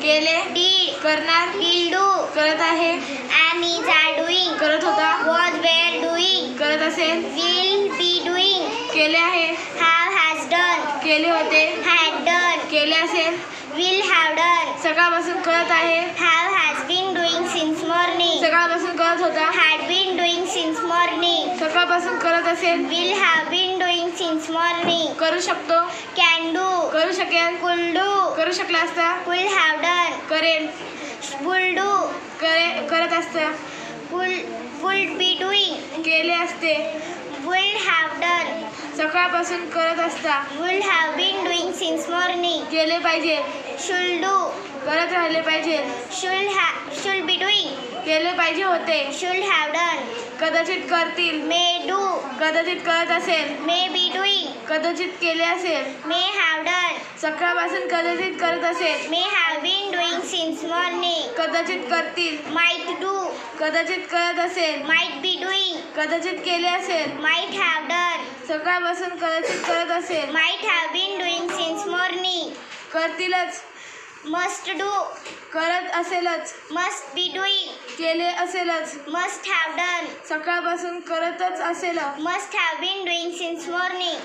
केले, did, करणार, will do, करत आहे, am, is, are doing, करत होता, was, were doing, करत असेल, will be doing, केले आहे, have, has done, केले होते, had done, केले असेल, will have done, सकाळपासून करत आहे, have, has been doing since morning, सकाळपासून करत होता, had been doing since morning, सकाळपासून करत असेल, will have been doing since morning, करू शकतो, can do, करू शकेल, could do, करू शकला असता, could have done, करेल, would do, करत असता, would be doing, केले असते, would have done, सकाळपासून करत असता, would have been doing since morning, केले पाहिजे, should do, करत राहिले पाहिजे, should be doing, केले पाहिजे होते, should have done, कदाचित करतील, may do, कदाचित करत असेल, may be doing, कदाचित केले असेल, may have done, सकाळपासून कदाचित करत असेल, may have been doing since morning, कदाचित करतील, might do, कदाचित करत असेल, might be doing, कदाचित केले असेल, might have done, सकाळपासून कदाचित करत असेल, might have been doing since morning, करतीलच, must do, करत असेलच, must be doing, केले असेलच, must have done, सकाळपासून करतच असेल, must have been doing since morning.